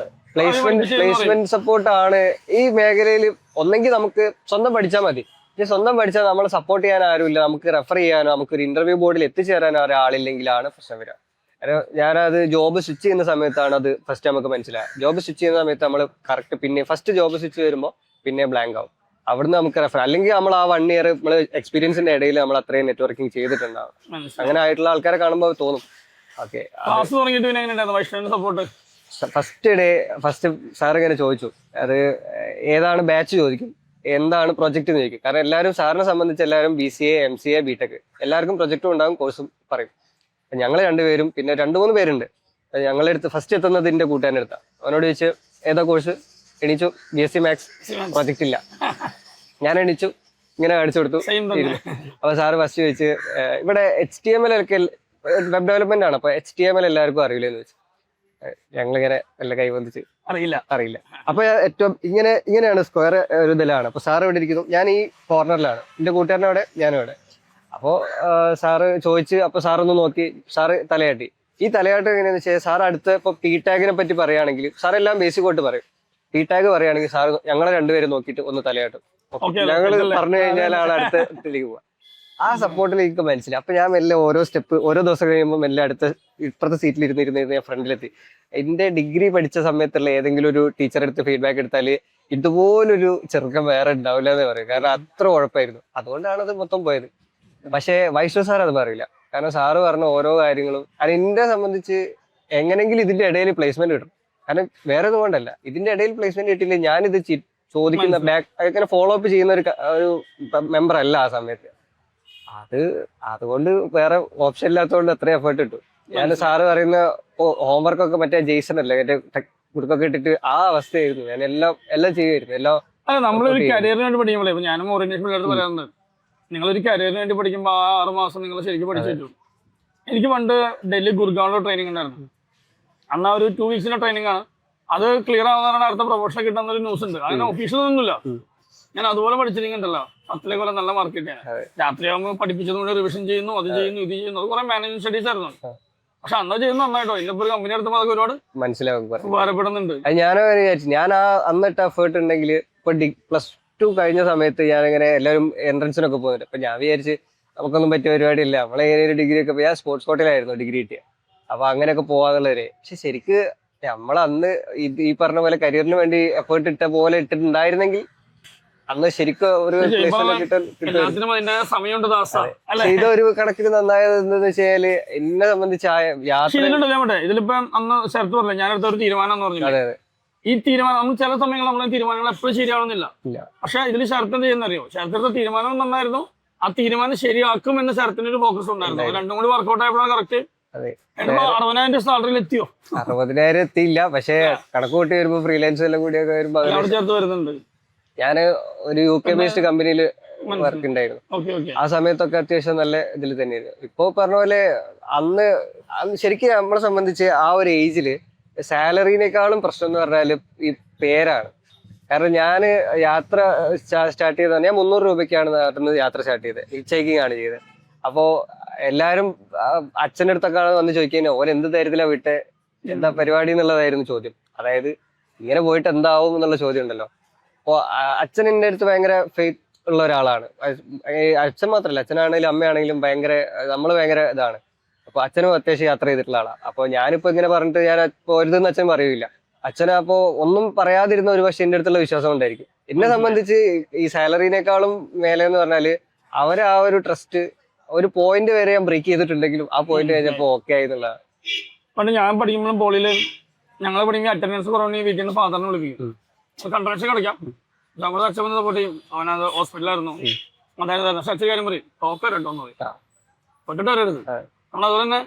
Speaker 1: പ്ലേസ്മെന്റ് സപ്പോർട്ട് ആണ് ഈ മേഖലയിൽ. ഒന്നെങ്കിൽ നമുക്ക് സ്വന്തം പഠിച്ചാൽ മതി. സ്വന്തം പഠിച്ചാൽ നമ്മളെ സപ്പോർട്ട് ചെയ്യാൻ ആരുമില്ല, നമുക്ക് റെഫർ ചെയ്യാനോ നമുക്ക് ഒരു ഇന്റർവ്യൂ ബോർഡിൽ എത്തിച്ചേരാനോ ഒരാളില്ലെങ്കിലാണ് പ്രശ്നം വരിക. ഞാനത് ജോബ് സ്വിച്ച് ചെയ്യുന്ന സമയത്താണ് അത് ഫസ്റ്റ് നമുക്ക് മനസ്സിലായത്. ജോബ് സ്വിച്ച് ചെയ്യുന്ന സമയത്ത് നമ്മൾ കറക്റ്റ് പിന്നെ ഫസ്റ്റ് ജോബ് സ്വിച്ച് വരുമ്പോൾ പിന്നെ ബ്ലാങ്ക് ആവും. അവിടുന്ന് നമുക്ക് റെഫർ, അല്ലെങ്കിൽ നമ്മൾ ആ 1 ഇയർ നമ്മൾ എക്സ്പീരിയൻസിന്റെ ഇടയിൽ നമ്മൾ അത്രയും നെറ്റ്വർക്കിംഗ് ചെയ്തിട്ടുണ്ടാവും. അങ്ങനെ ആയിട്ടുള്ള ആൾക്കാരെ കാണുമ്പോൾ തോന്നും ഓക്കെ. ഫസ്റ്റ് സാർ ഇങ്ങനെ ചോദിച്ചു, അത് ഏതാണ് ബാച്ച് ചോദിക്കും, എന്താണ് പ്രൊജക്ട് എന്ന് ചോദിക്കും. കാരണം എല്ലാവരും സാറിനെ സംബന്ധിച്ച് എല്ലാവരും BCA MCA BTech എല്ലാവർക്കും പ്രൊജക്റ്റും ഉണ്ടാകും, കോഴ്സും പറയും. ഞങ്ങൾ 2 പേരും പിന്നെ 2-3 പേരുണ്ട്. ഞങ്ങളെടുത്ത് ഫസ്റ്റ് എത്തുന്നത് എന്റെ കൂട്ടുകാരൻ്റെ അടുത്താണ്. അവനോട് ചോദിച്ചു ഏതാ കോഴ്സ്, എണീച്ചു BSc Maths, പ്രൊജക്റ്റ് ഇല്ല. ഞാൻ എണീച്ചു, ഇങ്ങനെ കാണിച്ചു കൊടുത്തു. അപ്പൊ സാറ് ഫസ്റ്റ് ചോദിച്ച് ഇവിടെ HTML ഒക്കെ വെബ് ഡെവലപ്മെന്റ് ആണ്, അപ്പൊ HTML എല്ലാവർക്കും അറിയില്ലെന്ന് വെച്ചു. ഞങ്ങളിങ്ങനെ വല്ല കൈവന്നിച്ച് അറിയില്ല. അപ്പൊ ഏറ്റവും ഇങ്ങനെയാണ് സ്ക്വയർ ഒരു ഇതിലാണ്. അപ്പൊ സാറ് ഇവിടെ ഇരിക്കുന്നു, ഞാൻ ഈ കോർണറിലാണ്, എന്റെ കൂട്ടുകാരനെ അവിടെ, ഞാനും ഇവിടെ. അപ്പോ സാറ് ചോദിച്ച്, അപ്പൊ സാറൊന്ന് നോക്കി, സാറ് തലയാട്ടി. ഈ തലയാട്ട് എങ്ങനെയാന്ന് വെച്ചാൽ, സാർ അടുത്ത് ഇപ്പൊ PTAG പറ്റി പറയുകയാണെങ്കിൽ സാർ എല്ലാം ബേസിക് ആയിട്ട് പറയും. PTAG പറയുകയാണെങ്കിൽ സാർ ഞങ്ങളെ 2 പേരും നോക്കിയിട്ട് ഒന്ന് തലയാട്ടും. ഞങ്ങൾ പറഞ്ഞു കഴിഞ്ഞാൽ ആൾ അടുത്തേക്ക് പോവാ. ആ സപ്പോർട്ടിൽ എനിക്ക് മനസ്സിലായി. അപ്പൊ ഞാൻ മെല്ലെ ഓരോ സ്റ്റെപ്പ് ഓരോ ദിവസം കഴിയുമ്പോൾ മെല്ലെ അടുത്ത ഇപ്പുറത്തെ സീറ്റിൽ ഇരുന്ന് ഞാൻ ഫ്രണ്ടിലെത്തി. എന്റെ ഡിഗ്രി പഠിച്ച സമയത്തുള്ള ഏതെങ്കിലും ഒരു ടീച്ചർ എടുത്ത് ഫീഡ്ബാക്ക് എടുത്താല് ഇതുപോലൊരു ചെറുക്കം വേറെ ഉണ്ടാവില്ല എന്ന് പറയും. കാരണം അത്ര ഉഴപ്പായിരുന്നു. അതുകൊണ്ടാണ് അത് മൊത്തം പോയത്. പക്ഷെ വൈഷ്ണവ് സാർ അത് പറയില്ല. കാരണം സാറ് പറഞ്ഞ ഓരോ കാര്യങ്ങളും അത് എന്നെ സംബന്ധിച്ച് എങ്ങനെങ്കിലും ഇതിന്റെ ഇടയിൽ പ്ലേസ്മെന്റ് കിട്ടും. കാരണം വേറെ ഒന്നുകൊണ്ടല്ല, ഇതിന്റെ ഇടയിൽ പ്ലേസ്മെന്റ് കിട്ടിയില്ല ഞാനിത് ചോദിക്കുന്ന ബാക്ക് അങ്ങനെ ഫോളോ അപ്പ് ചെയ്യുന്ന ഒരു മെമ്പർ അല്ല ആ സമയത്ത്. അതുകൊണ്ട് വേറെ ഓപ്ഷൻ ഇല്ലാത്തതുകൊണ്ട് എത്ര എഫേർട്ട് ഇട്ടു. ഞാൻ സാറ് പറയുന്ന ഹോംവർക്ക് ഒക്കെ മറ്റേ ജെയ്സൺ അല്ലേ മറ്റേ കുടുക്കൊക്കെ ഇട്ടിട്ട് ആ അവസ്ഥയായിരുന്നു. ഞാൻ എല്ലാം ചെയ്യുമായിരുന്നു എല്ലാം.
Speaker 2: അല്ല, നമ്മളൊരു കരിയറിന് വേണ്ടി പഠിക്കുമ്പോഴേ ഇപ്പൊ ഞാനും ഓറിയന്റേഷൻ പിള്ളേർക്ക് പറയാറുണ്ട്, നിങ്ങളൊരു കരിയറിന് വേണ്ടി പഠിക്കുമ്പോൾ ആ 6 മാസം നിങ്ങൾ ശരിക്കും പഠിച്ചു. എനിക്ക് പണ്ട് ഡൽഹി ഗുർഗാവിലെ ട്രെയിനിങ് ഉണ്ടായിരുന്നു. അന്ന് ഒരു 2 വീക്സിന്റെ ട്രെയിനിങ് ആണ്. അത് ക്ലിയർ ആവുന്നതാണ് അടുത്ത പ്രൊമോഷൻ കിട്ടുന്ന ഒരു ന്യൂസ് ഉണ്ട്. അങ്ങനെ ഒഫീഷ്യലൊന്നുമില്ല. ഞാൻ അതുപോലെ പഠിച്ചിട്ടുണ്ടല്ലോ, 10 കൊല്ലം നല്ല മാർക്ക് കിട്ടിയ. രാത്രിയാകുമ്പോൾ പഠിപ്പിച്ചതുകൊണ്ട് റിവിഷൻ ചെയ്യുന്നു, അത് ചെയ്യുന്നു, ഇത് ചെയ്യുന്നു. അത് കുറെ മാനേജ്മെന്റ് സ്റ്റഡീസ് ആയിരുന്നു. പക്ഷെ അന്ന് ചെയ്യുന്ന നന്നായിട്ടോ. ഇന്നിപ്പോ ഒരു കമ്പനി എടുത്തപ്പോൾ അതൊക്കെ ഒരുപാട്
Speaker 1: മനസ്സിലാവും
Speaker 2: ഉപകാരപ്പെടുന്നുണ്ട്.
Speaker 1: ഞാനും വിചാരിച്ചു, ഞാൻ ആ അന്നിട്ട് എഫേർട്ട് ഉണ്ടെങ്കിൽ ഇപ്പൊ +2 കഴിഞ്ഞ സമയത്ത് ഞാനിങ്ങനെ എല്ലാവരും എൻട്രൻസിനൊക്കെ പോകുന്നുണ്ട്. അപ്പൊ ഞാൻ വിചാരിച്ച് നമുക്കൊന്നും പറ്റിയ പരിപാടിയില്ല, നമ്മളെങ്ങനെ ഒരു ഡിഗ്രി ഒക്കെ ഞാൻ സ്പോർട്സ് കോട്ടയിലായിരുന്നു ഡിഗ്രി കിട്ടിയ. അപ്പൊ അങ്ങനെയൊക്കെ പോവാന്നുള്ളവരെ. പക്ഷെ ശരിക്ക് നമ്മളന്ന് ഈ പറഞ്ഞ പോലെ കരിയറിന് വേണ്ടി എഫേർട്ട് ഇട്ട പോലെ ഇട്ടിട്ടുണ്ടായിരുന്നെങ്കിൽ അന്ന് ശരിക്കും ഒരു ഇതൊരു കണക്കിന് നന്നായത് എന്താന്ന് വെച്ചാല് എന്നെ സംബന്ധിച്ച്
Speaker 2: ഇതിലിപ്പോ അന്ന് ശരത്ത് പറഞ്ഞില്ല, ഞാനെടുത്ത ഒരു തീരുമാനം എന്ന് പറഞ്ഞു. ഈ തീരുമാനം ചില സമയങ്ങൾ നമ്മളെ തീരുമാനങ്ങൾ എപ്പോഴും ശരിയാവുന്നില്ല. പക്ഷെ ഇതിൽ ശരത്ത് എന്ത് ചെയ്യുന്നറിയോ, ശരത്തിന്റെ തീരുമാനം നന്നായിരുന്നു. ആ തീരുമാനം ശരിയാക്കും എന്ന് ശരത്തിന് ഒരു ഫോക്കസ് ഉണ്ടായിരുന്നു. രണ്ടും കൂടി വർക്ക്ഔട്ട് ആയപ്പോഴാണ് കറക്റ്റ് 60,000 സാലറിയിൽ എത്തിയോ?
Speaker 1: 60,000 എത്തിയില്ല. പക്ഷെ കണക്ക് കൂട്ടി വരുമ്പോ ഫ്രീലാൻസ് എല്ലാം കൂടിയൊക്കെ വരുമ്പോ
Speaker 2: ചേർത്ത് വരുന്നുണ്ട്.
Speaker 1: ഞാന് ഒരു UK ബേസ്ഡ് കമ്പനിയിൽ വർക്ക് ഉണ്ടായിരുന്നു. ആ സമയത്തൊക്കെ അത്യാവശ്യം നല്ല ഇതിൽ തന്നെയായിരുന്നു. ഇപ്പൊ പറഞ്ഞ പോലെ അന്ന് ശരിക്കും നമ്മളെ സംബന്ധിച്ച് ആ ഒരു ഏജില് സാലറിനേക്കാളും പ്രശ്നം എന്ന് പറഞ്ഞാല് ഈ പേരാണ്. കാരണം ഞാൻ യാത്ര സ്റ്റാർട്ട് ചെയ്തത് ഞാൻ 300 രൂപയ്ക്കാണ് നാട്ടിൽ യാത്ര സ്റ്റാർട്ട് ചെയ്തത്. ഹിച്ച് ഹൈക്കിംഗ് ആണ് ചെയ്തത്. അപ്പോ എല്ലാരും അച്ഛൻ്റെ അടുത്തൊക്കെ വന്ന് ചോദിക്കാൻ ഓൻ എന്ത് ധൈര്യത്തിലാ വിട്ടെ, എന്താ പരിപാടി എന്നുള്ളതായിരുന്നു ചോദ്യം. അതായത് ഇങ്ങനെ പോയിട്ട് എന്താവും എന്നുള്ള ചോദ്യം ഉണ്ടല്ലോ. അപ്പോ അച്ഛൻ എൻ്റെ അടുത്ത് ഭയങ്കര ഫെയ്ത്ത് ഉള്ള ഒരാളാണ്. അച്ഛൻ മാത്രമല്ല, അച്ഛനാണെങ്കിലും അമ്മയാണെങ്കിലും ഭയങ്കര ഇതാണ്. അപ്പൊ അച്ഛനും അത്യാവശ്യം യാത്ര ചെയ്തിട്ടുള്ള ആളാണ്. അപ്പൊ ഞാനിപ്പോ ഇങ്ങനെ പറഞ്ഞിട്ട് ഞാൻ പോരുതെന്ന് അച്ഛൻ പറയൂല. അച്ഛനപ്പോ ഒന്നും പറയാതിരുന്ന ഒരു പക്ഷെ എൻ്റെ അടുത്തുള്ള വിശ്വാസം ഉണ്ടായിരിക്കും. എന്നെ സംബന്ധിച്ച് ഈ സാലറിനേക്കാളും മേലെ എന്ന് പറഞ്ഞാല് അവരെ ആ ഒരു ട്രസ്റ്റ് ഒരു പോയിന്റ് വരെ ഞാൻ ബ്രേക്ക് ചെയ്തിട്ടുണ്ടെങ്കിലും ആ പോയിന്റ് കഴിഞ്ഞപ്പോ ഓക്കെ ആയിരുന്നുള്ള.
Speaker 2: പണ്ട് ഞാൻ പഠിക്കുമ്പോഴും പോളിയില് ഞങ്ങൾ പഠിക്കുമ്പോൾ അറ്റൻഡൻസ് കുറവുണ്ടെങ്കിൽ വീട്ടിൽ ഫാദറിനെ വിളിപ്പിക്കും. കൺട്രാക്ഷൻ കളിക്കാം. നമ്മുടെ അച്ഛൻ വന്ന് സപ്പോർട്ട് ചെയ്യും. അവനത് ഹോസ്പിറ്റലായിരുന്നു. അതായത് അച്ഛൻ കാര്യം പറയും ടോപ്പറോന്ന് പറയും, ഒട്ടിട്ട് വരരുത്. നമ്മളതുപോലെ തന്നെ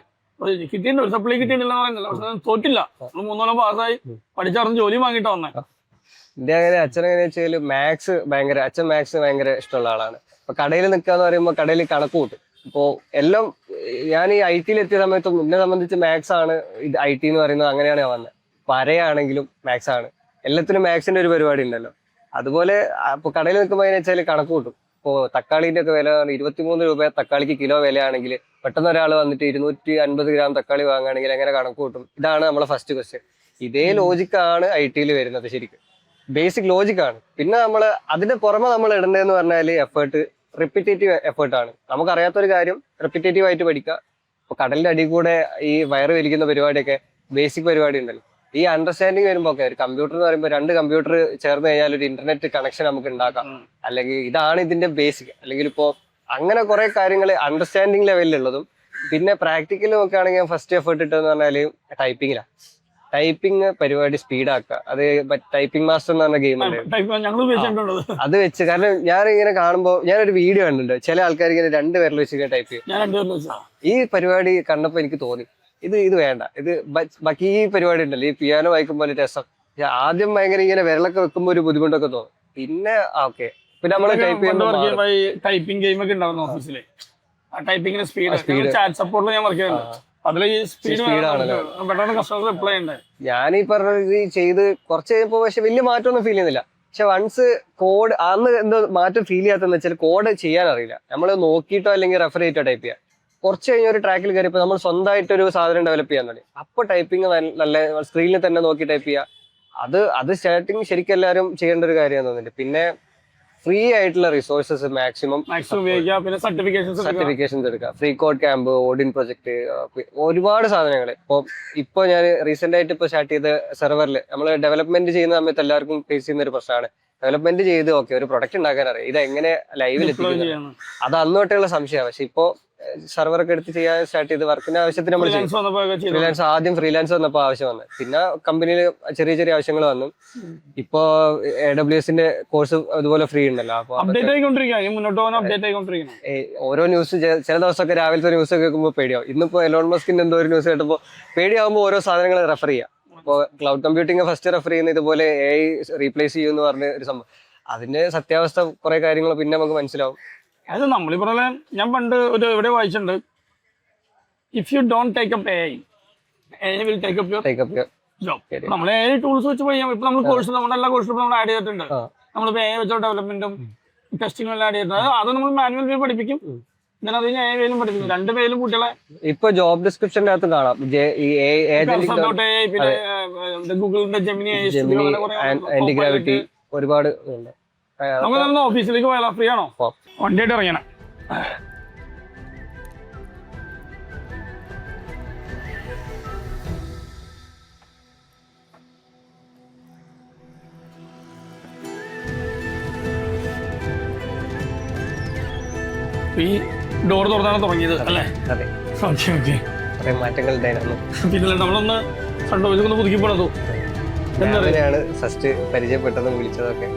Speaker 2: കിട്ടിയിട്ടുണ്ട്, ഒരു സപ്ലൈ കിട്ടിയിട്ടില്ല പറയുന്നില്ല. പക്ഷെ തോറ്റില്ല. നമ്മൾ 3 കൊല്ലം പാസ്സായി പഠിച്ചറിഞ്ഞ് ജോലി വാങ്ങിയിട്ടാ വന്നേ.
Speaker 1: എന്റെ അങ്ങനെ അച്ഛനെങ്ങനെ വെച്ചാൽ അച്ഛൻ മാത്സ് ഭയങ്കര ഇഷ്ടമുള്ള ആളാണ്. അപ്പൊ കടയിൽ നിൽക്കാന്ന് പറയുമ്പോൾ കടയിൽ കണക്ക് കൂട്ടും. ഇപ്പോ എല്ലാം ഞാൻ ഈ IT എത്തിയ സമയത്തും എന്നെ സംബന്ധിച്ച് മാത്സ് ആണ്. ഇത് IT എന്ന് പറയുന്നത് അങ്ങനെയാണ് ഞാൻ വന്നത്. വരയാണെങ്കിലും മാത്സ് ആണ്. എല്ലാത്തിനും മാത്സിന്റെ ഒരു പരിപാടി ഉണ്ടല്ലോ. അതുപോലെ ഇപ്പൊ കടയിൽ നിൽക്കുമ്പോൾ എങ്ങനെ വെച്ചാൽ കണക്ക് കൂട്ടും. ഇപ്പോ തക്കാളിന്റെ ഒക്കെ വില 23 രൂപ തക്കാളിക്ക് കിലോ വിലയാണെങ്കിൽ പെട്ടെന്ന് ഒരാൾ വന്നിട്ട് 250 ഗ്രാം തക്കാളി വാങ്ങുകയാണെങ്കിൽ എങ്ങനെ കണക്ക് കൂട്ടും? ഇതാണ് നമ്മളെ ഫസ്റ്റ് ക്വസ്റ്റ്യൻ. ഇതേ ലോജിക്കാണ് IT വരുന്നത്. ശരിക്കും ബേസിക് ലോജിക്കാണ്. പിന്നെ അതിന്റെ പുറമെ നമ്മൾ ഇടേണ്ടതെന്ന് പറഞ്ഞാൽ റിപ്പീറ്റേറ്റീവ് എഫേർട്ടാണ്. നമുക്കറിയാത്തൊരു കാര്യം റിപ്പീറ്റേറ്റീവ് ആയിട്ട് പഠിക്കുക. ഇപ്പൊ കടലിന്റെ അടിയിൽ കൂടെ ഈ വയറ് വലിക്കുന്ന പരിപാടിയൊക്കെ ബേസിക് പരിപാടി ഉണ്ടല്ലോ. ഈ അണ്ടർസ്റ്റാൻഡിങ് വരുമ്പോ ഒക്കെ ഒരു കമ്പ്യൂട്ടർ എന്ന് പറയുമ്പോൾ 2 കമ്പ്യൂട്ടർ ചേർന്ന് കഴിഞ്ഞാൽ ഒരു ഇന്റർനെറ്റ് കണക്ഷൻ നമുക്ക് ഉണ്ടാക്കാം. അല്ലെങ്കിൽ ഇതാണ് ഇതിന്റെ ബേസിക്. അല്ലെങ്കിൽ ഇപ്പോ അങ്ങനെ കുറെ കാര്യങ്ങൾ അണ്ടർസ്റ്റാൻഡിങ് ലെവലിലുള്ളതും പിന്നെ പ്രാക്ടിക്കൽ നോക്കുകയാണെങ്കിൽ ഫസ്റ്റ് എഫേർട്ട് ഇട്ടെന്ന് പറഞ്ഞാല് ടൈപ്പിങ്ങിലാണ്. ടൈപ്പിംഗ് പരിപാടി സ്പീഡാക്കുക. അത് ടൈപ്പിംഗ് മാസ്റ്റർ എന്ന് പറഞ്ഞ ഗെയിം ഉണ്ട്. അത് വെച്ച് കാരണം ഞാൻ ഇങ്ങനെ കാണുമ്പോൾ ഞാനൊരു വീഡിയോ കണ്ടിട്ടുണ്ട്. ചില ആൾക്കാർ ഇങ്ങനെ 2 വിരൽ വെച്ച് ടൈപ്പ് ചെയ്യും. ഈ പരിപാടി കണ്ടപ്പോൾ എനിക്ക് തോന്നി ഇത് വേണ്ട. ഇത് ബാക്കി ഈ പരിപാടി ഉണ്ടല്ലോ, ഈ പിയാനോ വായിക്കുമ്പോൾ രസം. ആദ്യം ഭയങ്കര ഇങ്ങനെ വിരലൊക്കെ വെക്കുമ്പോൾ ഒരു ബുദ്ധിമുട്ടൊക്കെ തോന്നും. പിന്നെ ഓക്കെ പിന്നെ നമ്മള്
Speaker 2: ടൈപ്പിംഗ് ഗെയിം ഒക്കെ ഉണ്ടാവുന്ന ഓഫീസിലെ ടൈപ്പിംഗിന് സ്പീഡ് ചാറ്റ് സപ്പോർട്ടിൽ ഞാൻ വർക്ക് ചെയ്യുന്നുണ്ട്.
Speaker 1: ഞാനീ പറഞ്ഞത് ചെയ്ത് കുറച്ച് കഴിഞ്ഞപ്പോ പക്ഷെ വലിയ മാറ്റമൊന്നും ഫീൽ ചെയ്യുന്നില്ല. പക്ഷെ വൺസ് കോഡ് അന്ന് എന്തോ മാറ്റം ഫീൽ ചെയ്യാത്തെന്ന് വെച്ചാൽ കോഡ് ചെയ്യാൻ അറിയില്ല. നമ്മൾ നോക്കിയിട്ടോ അല്ലെങ്കിൽ റെഫർ ചെയ്തിട്ടോ ടൈപ്പ് ചെയ്യാം. കുറച്ച് കഴിഞ്ഞ ഒരു ട്രാക്കിൽ കയറിയപ്പോൾ നമ്മൾ സ്വന്തമായിട്ടൊരു സാധനം ഡെവലപ്പ് ചെയ്യാൻ തുടങ്ങി. അപ്പൊ ടൈപ്പിംഗ് നല്ല സ്ക്രീനിൽ തന്നെ നോക്കി ടൈപ്പ് ചെയ്യുക. അത് സ്റ്റാർട്ടിങ് ശരിക്കും എല്ലാവരും ചെയ്യേണ്ട ഒരു കാര്യമാണെന്ന് തോന്നുന്നുണ്ട്. പിന്നെ ഫ്രീ ആയിട്ടുള്ള റിസോഴ്സസ് മാക്സിമം
Speaker 2: ഉപയോഗിക്കുക. പിന്നെ
Speaker 1: സർട്ടിഫിക്കേഷൻസ് എടുക്കുക. Free code camp, Odin project, ഒരുപാട് സാധനങ്ങൾ. ഇപ്പൊ ഞാൻ റീസെന്റ് ആയിട്ട് ഇപ്പൊ സ്റ്റാർട്ട് ചെയ്ത സെർവറിൽ നമ്മൾ ഡെവലപ്മെന്റ് ചെയ്യുന്ന സമയത്ത് എല്ലാവർക്കും ഫേസ് ചെയ്യുന്ന ഒരു പ്രശ്നമാണ്. ഡെവലപ്മെന്റ് ചെയ്ത് ഒരു പ്രൊഡക്റ്റ് ഉണ്ടാക്കാൻ അറിയാം, ഇത് എങ്ങനെ ലൈവിൽ എത്തിക്കുന്നത്, അത് അന്ന് തൊട്ടുള്ള സംശയമാണ്. പക്ഷെ ഇപ്പോ സെർവറൊക്കെ എടുത്ത് ചെയ്യാൻ സ്റ്റാർട്ട് ചെയ്ത് വർക്കിന്റെ ആവശ്യത്തിന് നമ്മൾ
Speaker 2: Freelance വന്നപ്പോ ഒക്കെ ചെയ്തു.
Speaker 1: ഫ്രീലാൻസ് ആദ്യം ഫ്രീലാൻസ് വന്നപ്പോൾ ആവശ്യം വന്നത്. പിന്നെ കമ്പനിയിൽ ചെറിയ ചെറിയ ആവശ്യങ്ങൾ വന്നു. ഇപ്പോ AWSന്റെ കോഴ്സ് അതുപോലെ ഫ്രീ ഉണ്ടല്ലോ. അപ്പൊ
Speaker 2: അപ്ഡേറ്റ് ആയിക്കൊണ്ടിരിക്കുക, ഇനി മുന്നോട്ട് പോകാൻ അപ്ഡേറ്റ് ആയിക്കൊണ്ടിരിക്കണം.
Speaker 1: ഓരോ ന്യൂസ് ചില ദിവസമൊക്കെ രാവിലത്തെ ന്യൂസ് കേൾക്കുമ്പോൾ പേടിയാവും. ഇന്നിപ്പോ എലോൺ മസ്കിന്റെ എന്തോ ഒരു ന്യൂസ് കേട്ടപ്പോൾ പേടിയാവുമ്പോൾ ഓരോ സാധനങ്ങൾ റെഫർ ചെയ്യാം. ഇപ്പോൾ ക്ലൗഡ് കമ്പ്യൂട്ടിംഗ് ഫസ്റ്റ് റെഫർ ചെയ്യുന്ന ഇതുപോലെ AI റീപ്ലേസ് ചെയ്യുമെന്ന് പറഞ്ഞ ഒരു സംഭവം. അതിന്റെ സത്യാവസ്ഥ കുറെ കാര്യങ്ങൾ പിന്നെ നമുക്ക് മനസ്സിലാവും.
Speaker 2: അത് നമ്മളീ പറഞ്ഞ ഞാൻ പണ്ട് ഒരു എവിടെ വായിച്ചിട്ടുണ്ട്, if you don't take up AI will take up your job. നമ്മൾ AI ടൂൾസ് വെച്ച് ചെയ്യാം. ഇപ്പൊ നമ്മൾ കോഴ്സ് നമ്മുടെ എല്ലാ കോഴ്സിലും നമ്മൾ ആഡ് ചെയ്തിട്ടുണ്ട്. നമ്മളിപ്പോ AI വെച്ച ഡെവലപ്മെന്റും ടെസ്റ്റിംഗും എല്ലാം ആഡ് ചെയ്തിട്ടുണ്ട്. അത് നമ്മൾ മാനുവൽ വേ പഠിപ്പിക്കും, എന്നാൽ അത് AI വേയിലും പഠിപ്പിക്കും. 2 പേരും കുട്ടികളെ
Speaker 1: ഇപ്പൊ ജോബ് ഡിസ്ക്രിപ്ഷന്റെ അകത്ത് കാണാം
Speaker 2: പിന്നെ ഗൂഗിളിന്റെ ജെമിനി
Speaker 1: ആന്റിഗ്രാവിറ്റി ഒരുപാട് ഉണ്ട്.
Speaker 2: നമുക്ക് ഓഫീസിലേക്ക് പോയാലോ? ഫ്രീ ആണോ? വണ്ടിയായിട്ട് ഇറങ്ങിയാണ്. ഈ ഡോർ തുറന്നാണ് തുടങ്ങിയത് അല്ലേ?
Speaker 1: അതെ,
Speaker 2: ഓക്കെ ഓക്കെ.
Speaker 1: കുറെ മാറ്റങ്ങൾ ഉണ്ടായിരുന്നു.
Speaker 2: പിന്നെ നമ്മളൊന്ന് ഫ്രണ്ട് ഓഫീസിൽ ഒന്ന് പുതുക്കി പോണതു
Speaker 1: അങ്ങനെയാണ് ഫസ്റ്റ് പരിചയപ്പെട്ടതും വിളിച്ചതൊക്കെ.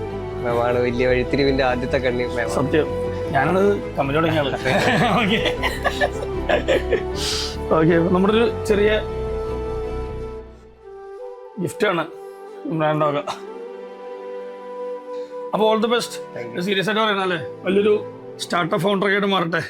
Speaker 1: മാമാണ് വലിയ വഴിത്തിരിവിന്റെ ആദ്യത്തെ കണ്ണി.
Speaker 2: സത്യം, ഞാനത് കമ്പനി തുടങ്ങിയാണ്. Okay okay. നമ്മുടെ ഒരു ചെറിയ ഗിഫ്റ്റാണ് ബ്രാൻഡൊക്കെ. അപ്പോൾ ഓൾ ദി ബെസ്റ്റ്. സീരിയസ് ആയിട്ട് പറയുന്നല്ലേ, വലിയൊരു സ്റ്റാർട്ടപ്പ് ഫൗണ്ടറൊക്കെ ആയിട്ട് മാറട്ടെ.